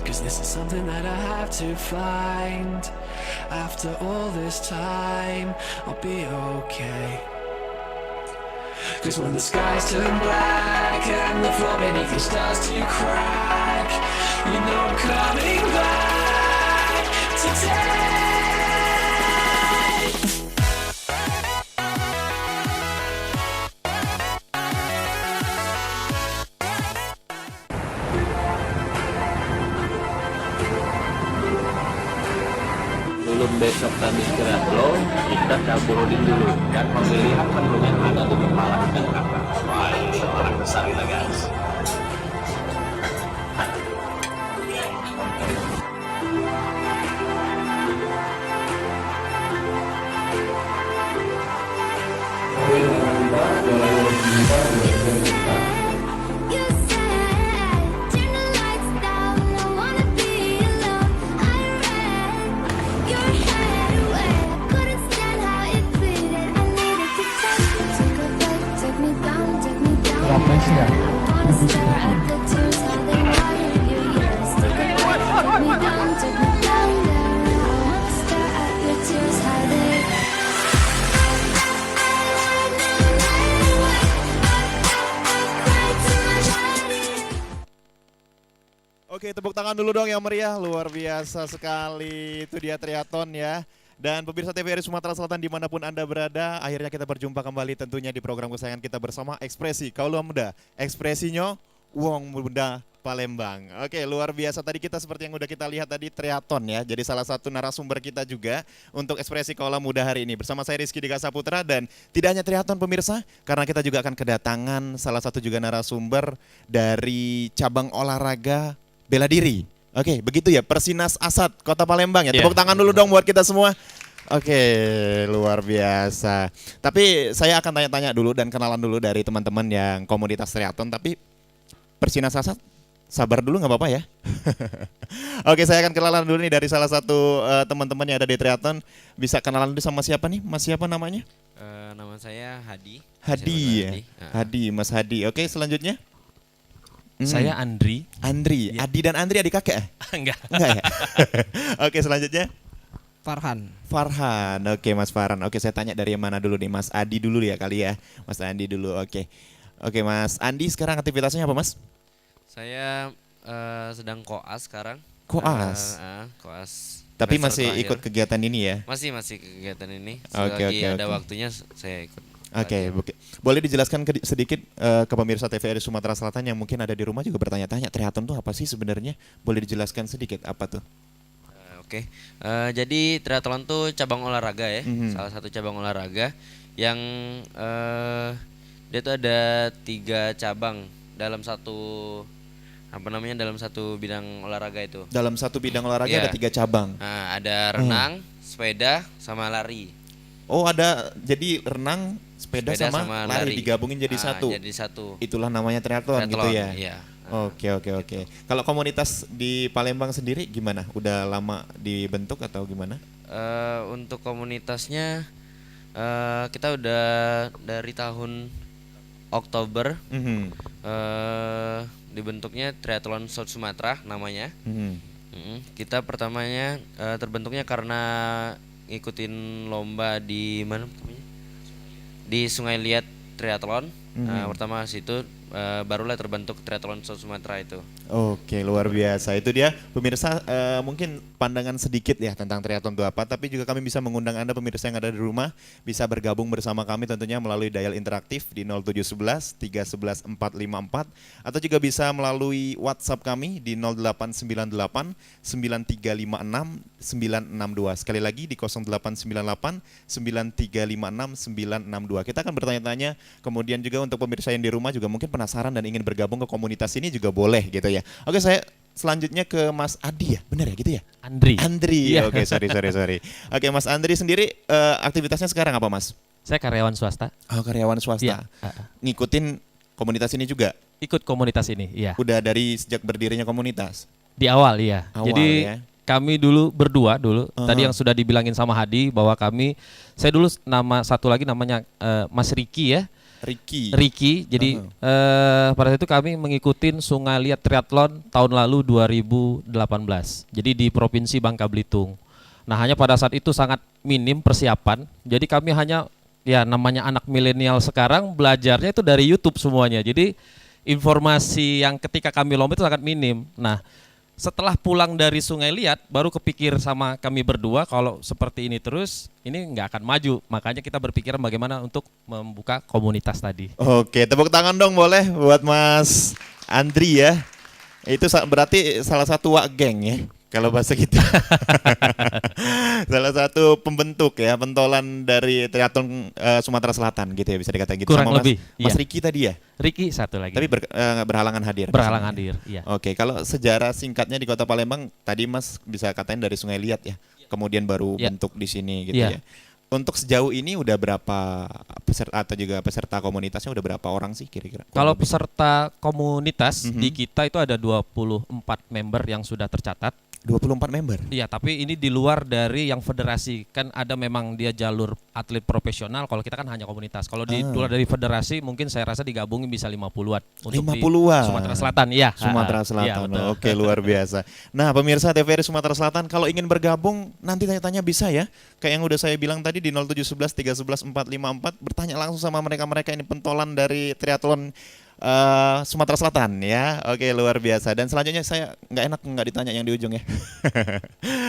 'Cause this is something that I have to find. After all this time, I'll be okay. 'Cause when the skies turn black and the floor beneath you starts to crack, you know I'm coming back today. Sebelum besok kami triathlon, kita cabulin dulu dan pemilihan menu yang ada di kepala kita apa. Wah, ini orang besar kita guys. Oke, tepuk tangan dulu dong yang meriah, luar biasa sekali. Itu dia triathlon ya. Dan pemirsa TVRI Sumatera Selatan dimanapun Anda berada, akhirnya kita berjumpa kembali tentunya di program kesayangan kita bersama Ekspresi Kaula Muda. Ekspresinya Wong Muda Palembang. Oke, luar biasa. Tadi kita seperti yang udah kita lihat tadi triathlon ya. Jadi salah satu narasumber kita juga untuk Ekspresi Kaula Muda hari ini. Bersama saya Rizky Dika Saputra dan tidak hanya triathlon pemirsa, karena kita juga akan kedatangan salah satu juga narasumber dari cabang olahraga bela diri. Oke, begitu ya, Persinas Asad Kota Palembang ya. Tepuk tangan dulu dong buat kita semua. Oke, luar biasa. Tapi saya akan tanya-tanya dulu dan kenalan dulu dari teman-teman yang komunitas triathlon. Tapi Persinas Asad, sabar dulu nggak apa-apa ya. Oke, saya akan kenalan dulu nih dari salah satu teman-teman yang ada di triathlon. Bisa kenalan dulu sama siapa nih? Mas siapa namanya? Nama saya Hadi. Hadi ya. Hadi, Mas Hadi. Oke, selanjutnya. Saya Andri. Andri, Ya. Adi dan Andri adik kakek ya? Enggak. Enggak ya? Oke, selanjutnya. Farhan. Farhan, oke Mas Farhan. Oke, saya tanya dari yang mana dulu nih? Mas Adi dulu ya kali ya. Mas Andi dulu, oke. Oke, Mas Andi sekarang aktivitasnya apa Mas? Saya sedang koas sekarang. Koas? Koas. Tapi semester masih terakhir. ikut kegiatan ini ya? Masih kegiatan ini. Oke, Selagi oke, ada oke. waktunya saya ikut. Oke, boleh dijelaskan sedikit ke pemirsa TVRI Sumatera Selatan yang mungkin ada di rumah juga bertanya-tanya, triathlon itu apa sih sebenarnya? Boleh dijelaskan sedikit apa tuh? Oke. Jadi triathlon tuh cabang olahraga ya. Salah satu cabang olahraga yang dia tuh ada 3 cabang dalam satu dalam satu bidang olahraga itu. Dalam satu bidang olahraga Iya. ada 3 cabang. Ada renang, sepeda, sama lari. Oh, ada jadi renang, sepeda sama lari digabungin jadi satu. Jadi satu. Itulah namanya triathlon gitu Triathlon, ya. iya. Oke. Kalau komunitas di Palembang sendiri gimana? Udah lama dibentuk atau gimana? Untuk komunitasnya kita udah dari tahun Oktober dibentuknya Triathlon South Sumatera namanya. Kita pertamanya terbentuknya karena ngikutin lomba di mana namanya? Di Sungai Liat Triathlon. Pertama situ barulah terbentuk Triathlon South Sumatera itu. Oke, luar biasa. Itu dia pemirsa, mungkin pandangan sedikit ya tentang triathlon itu apa, tapi juga kami bisa mengundang Anda pemirsa yang ada di rumah bisa bergabung bersama kami tentunya melalui dial interaktif di 0711 311 454 atau juga bisa melalui WhatsApp kami di 0898 9356 962. Sekali lagi di 0898 9356 962. Kita akan bertanya-tanya, kemudian juga untuk pemirsa yang di rumah juga mungkin penasaran dan ingin bergabung ke komunitas ini juga boleh gitu ya. Oke, saya selanjutnya ke Mas Adi ya, benar ya gitu ya? Andri, Iya. oke sorry. Oke, Mas Andri sendiri aktivitasnya sekarang apa Mas? Saya karyawan swasta. Oh, karyawan swasta. Iya. Ngikutin komunitas ini juga? Ikut komunitas ini, iya. Udah dari sejak berdirinya komunitas? Di awal, iya. Awal, Jadi ya. kami dulu berdua tadi yang sudah dibilangin sama Hadi bahwa saya dulu nama satu lagi namanya Mas Riki ya. Ricky. Jadi pada saat itu kami mengikuti Sungai Liat Triathlon tahun lalu 2018. Jadi di Provinsi Bangka Belitung. Nah, hanya pada saat itu sangat minim persiapan. Jadi kami hanya ya namanya anak milenial sekarang belajarnya itu dari YouTube semuanya. Jadi informasi yang ketika kami lomba itu sangat minim. Nah, setelah pulang dari Sungai Liat baru kepikir sama kami berdua kalau seperti ini terus ini nggak akan maju. Makanya kita berpikiran bagaimana untuk membuka komunitas tadi. Oke, tepuk tangan dong boleh buat Mas Andri ya. Itu berarti salah satu wak geng ya. Kalau bahasa kita. Salah satu pembentuk ya, pentolan dari triathlon Sumatera Selatan gitu ya bisa dikatakan gitu. Kurang sama lebih, Mas iya. Ricky tadi ya. Ricky satu lagi. Tapi berhalangan hadir. berhalangan hadir, iya. Oke, kalau sejarah singkatnya di Kota Palembang tadi Mas bisa katain dari Sungai Liat ya. Kemudian baru Iya. bentuk di sini gitu Iya. ya. Untuk sejauh ini udah berapa peserta atau juga peserta komunitasnya udah berapa orang sih kira-kira? Kalau Kurang lebih. peserta komunitas Mhm. di kita itu ada 24 member yang sudah tercatat. 24 member. Iya, tapi ini di luar dari yang federasi. Kan ada memang dia jalur atlet profesional, kalau kita kan hanya komunitas. Kalau di luar dari federasi mungkin saya rasa digabungin bisa 50-an untuk 50-an. di Sumatera Selatan, iya. Sumatera Iya, Selatan. betul. Oke, luar biasa. Nah, pemirsa TVRI Sumatera Selatan kalau ingin bergabung nanti tanya-tanya bisa ya. Kayak yang udah saya bilang tadi di 0711 311 454 bertanya langsung sama mereka-mereka ini pentolan dari triathlon Sumatera Selatan ya. Oke, luar biasa. Dan selanjutnya saya nggak ditanya yang di ujung ya.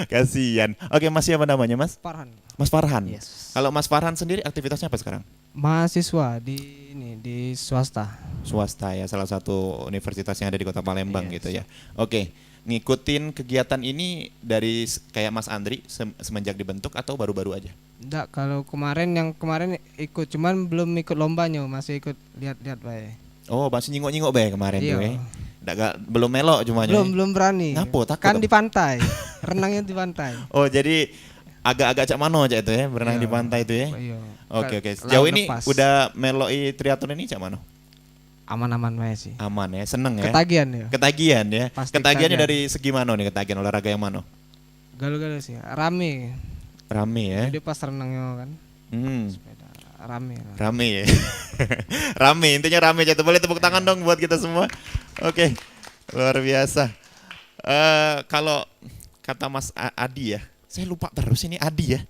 Kasihan. Oke, Mas siapa namanya, Mas? Farhan. Mas Farhan. Yes. Kalau Mas Farhan sendiri aktivitasnya apa sekarang? Mahasiswa di swasta. Swasta ya, salah satu universitas yang ada di Kota Palembang Yes. gitu ya. Oke, ngikutin kegiatan ini dari kayak Mas Andri semenjak dibentuk atau baru-baru aja? Enggak, kalau kemarin ikut cuman belum ikut lombanya, masih ikut lihat-lihat bae. Oh, masih nyingok-nyingok be kemarin Iya. tuh ya. Belum melok cuma Belum berani. Ngapo, takut Kan apa? di pantai. Renangnya di pantai. Oh, jadi agak-agak cak mano cak itu ya, berenang Iya. di pantai itu ya. Iya. Oke. Laut Sejauh ini lepas. udah meloi triathlon ini cak mano? Aman-aman bae sih. Aman ya, seneng ya. Ketagihan ya. Ketagihan ya. Pasti Ketagihannya ketagihan. dari segi mano nih, ketagihan olahraga yang mano? Galau-galau sih. Rame. Rame ya. Jadi pas renangnya kan sepeda rame. Rame ya. Rame, intinya rame. Jatuh boleh tepuk tangan dong buat kita semua. Oke, luar biasa. Kalau kata Mas Adi ya, saya lupa terus ini Adi ya.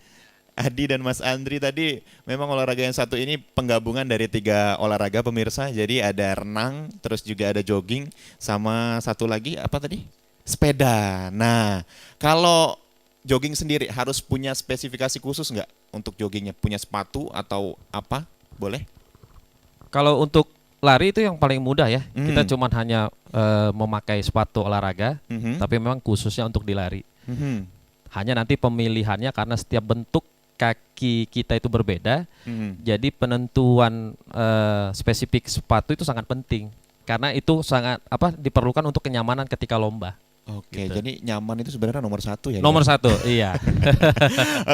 Adi dan Mas Andri tadi memang olahraga yang satu ini penggabungan dari 3 olahraga pemirsa. Jadi ada renang, terus juga ada jogging, sama satu lagi apa tadi? Sepeda. Nah, kalau jogging sendiri harus punya spesifikasi khusus nggak untuk joggingnya? Punya sepatu atau apa? Boleh? Kalau untuk lari itu yang paling mudah ya. Hmm. Kita cuman hanya memakai sepatu olahraga, Mhm. tapi memang khususnya untuk dilari. Mhm. Hanya nanti pemilihannya karena setiap bentuk kaki kita itu berbeda, Mhm. jadi penentuan spesifik sepatu itu sangat penting. Karena itu sangat diperlukan untuk kenyamanan ketika lomba. Oke, Gitu. jadi nyaman itu sebenarnya nomor 1 ya. Nomor 1, iya.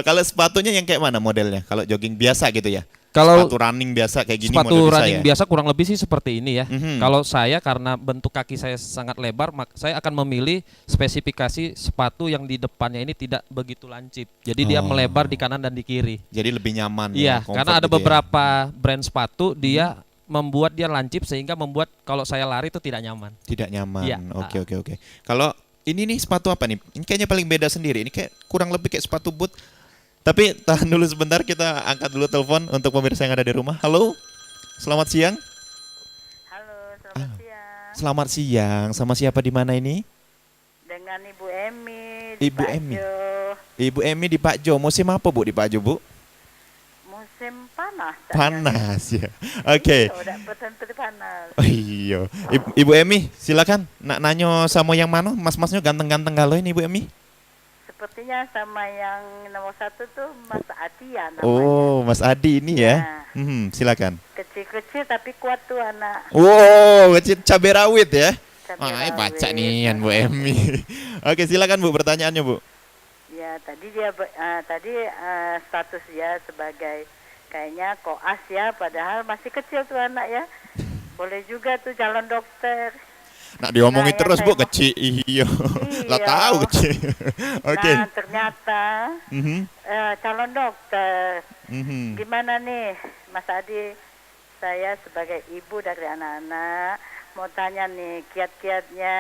Kalau sepatunya yang kayak mana modelnya? Kalau jogging biasa gitu ya? Kalau sepatu running biasa kayak gini sepatu model running bisa ya? biasa kurang lebih sih seperti ini ya. Mhm. Kalau saya karena bentuk kaki saya sangat lebar, saya akan memilih spesifikasi sepatu yang di depannya ini tidak begitu lancip. Jadi dia Oh. melebar di kanan dan di kiri. Jadi lebih nyaman Iya, ya, comfort karena ada gitu ya. beberapa brand sepatu dia membuat dia lancip sehingga membuat kalau saya lari itu tidak nyaman. Tidak nyaman. Iya. Oke. Kalau ini nih sepatu apa nih? Ini kayaknya paling beda sendiri. Ini kayak kurang lebih kayak sepatu boot. Tapi tahan dulu sebentar, kita angkat dulu telepon untuk pemirsa yang ada di rumah. Halo, selamat siang. Halo, selamat siang. Selamat siang. Sama siapa di mana ini? Dengan Ibu Emi di Ibu Emi. Pakjo. Ibu Emi di Pak Jo. Musim apa Bu di Pak Jo, Bu? Musim panas. Panas ya. Oke. Udah betul-betul panas. Oh iya. Ibu Emi, silakan. Nak nanyo sama yang mana? Mas-masnya ganteng-ganteng kalau ini Ibu Emi. Sepertinya sama yang nomor 1 tuh Mas Atia namanya. Oh, Mas Adi ini ya. Nah. Silakan. Kecil-kecil tapi kuat tuh anak. Wow, kecil cabai rawit ya. Cabai Wah, baca rawit. nih Bu Emi. Oke, silakan Bu pertanyaannya Bu. Ya, tadi dia status dia sebagai kayaknya koas ya, padahal masih kecil tuh anak ya. Boleh juga tuh calon dokter. Nak diomongin Nah, yang terus saya Bu mau- kecil. Iya. Lah Iya. tahu kecil. Oke. Nah, ternyata Mhm. calon dokter. Mhm. Gimana nih Mas Adi saya sebagai ibu dari anak-anak mau tanya nih kiat-kiatnya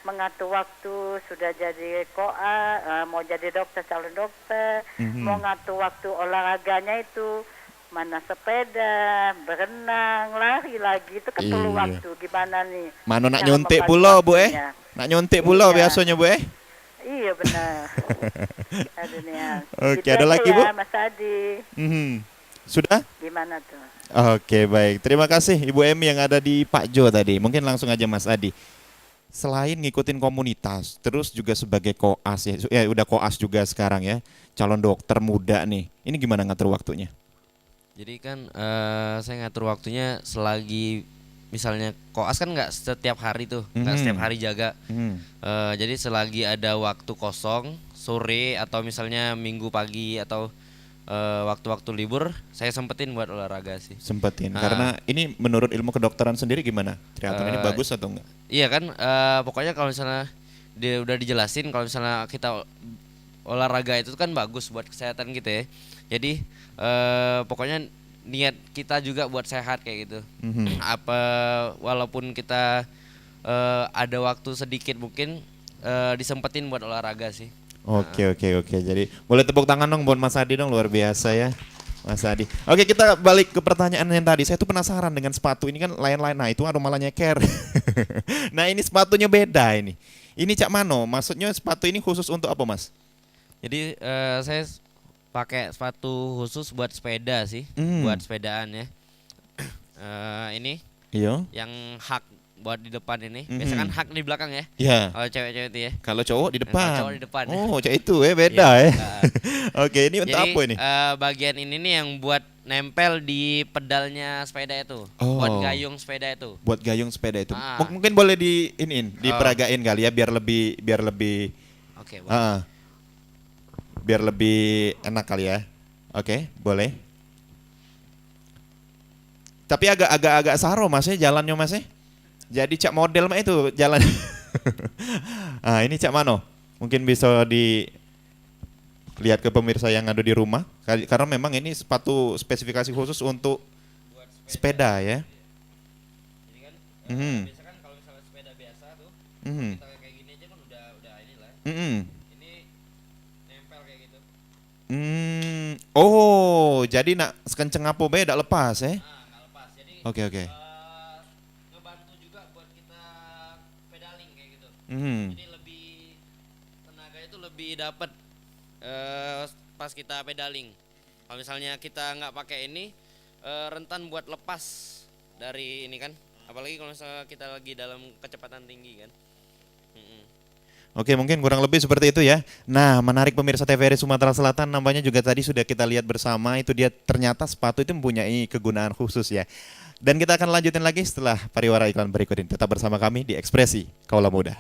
mengatur waktu, sudah jadi mau jadi dokter, calon dokter, mau ngatur waktu olahraganya itu, mana sepeda, berenang, lari lagi, itu kan perlu Iya. waktu, gimana nih? Mano nak cara nyuntik membagi pulau Bu waktunya? Nak nyuntik pulau Iya. biasanya Bu Iya benar. Aduh nih ya. Oke, Gitu ada aja lagi, ya, Bu? Mas Adi, Sudah? gimana tuh? Oke, baik. Terima kasih Ibu Emi yang ada di Pak Jo tadi. Mungkin langsung aja Mas Adi. Selain ngikutin komunitas, terus juga sebagai koas ya udah koas juga sekarang ya, calon dokter muda nih. Ini gimana ngatur waktunya? Jadi kan saya ngatur waktunya selagi misalnya koas kan nggak setiap hari tuh, nggak setiap hari jaga. Jadi selagi ada waktu kosong sore atau misalnya minggu pagi atau waktu-waktu libur saya sempetin buat olahraga sih. Sempetin. Ah. Karena ini menurut ilmu kedokteran sendiri gimana? Triathlon ini bagus atau enggak? Iya kan, pokoknya kalau misalnya dia udah dijelasin kalau misalnya kita olahraga itu kan bagus buat kesehatan kita ya. Jadi pokoknya niat kita juga buat sehat kayak gitu. Apa walaupun kita ada waktu sedikit mungkin disempetin buat olahraga sih. Oke. Jadi boleh tepuk tangan dong buat Mas Adi dong, luar biasa ya. Mas Adi. Oke, kita balik ke pertanyaan yang tadi. Saya tuh penasaran dengan sepatu ini kan lain-lain. Nah, itu aroma malah nyeker. Nah, ini sepatunya beda ini. Ini Cak Mano, maksudnya sepatu ini khusus untuk apa, Mas? Jadi saya pakai sepatu khusus buat sepeda sih, buat sepedaan ya. Ini Iya. yang hak buat di depan ini. Biasa kan hak di belakang ya. Iya. Kalau cewek-cewek itu ya. Kalau cowok di depan. Kalau cowok di depan. Oh, Cak itu beda Iya. ya. Oke, ini untuk Jadi apa ini? bagian ini nih yang buat nempel di pedalnya sepeda itu, Oh. buat gayung sepeda itu. Buat gayung sepeda itu. Ah. Mungkin boleh diperagain kali ya biar lebih Oke, boleh. biar lebih enak kali ya. Oke, boleh. Tapi agak saro Masnya jalannya Masnya. Jadi Cak model mah itu jalan. Ah, ini Cak Mano. Mungkin bisa dilihat ke pemirsa yang ada di rumah karena memang ini sepatu spesifikasi khusus untuk sepeda ya. Jadi kan Mhm. biasa kan kalau misalnya sepeda biasa tuh Mhm. kita kayak gini aja kan udah inilah. Mhm. Ini nempel kayak gitu. Oh, jadi nak sekenceng apa bae dak lepas ya? Nggak lepas. Jadi Oke. ngebantu juga buat kita pedaling kayak gitu. Mhm. Jadi lebih tenaga itu lebih dapat pas kita pedaling. Kalau misalnya kita nggak pakai ini rentan buat lepas dari ini kan. Apalagi kalau misalnya kita lagi dalam kecepatan tinggi kan. Oke, mungkin kurang lebih seperti itu ya. Nah, menarik pemirsa TVRI Sumatera Selatan, nampaknya juga tadi sudah kita lihat bersama, itu dia ternyata sepatu itu mempunyai kegunaan khusus ya. Dan kita akan lanjutin lagi setelah pariwara iklan berikut ini. Tetap bersama kami di Ekspresi Kaula Muda.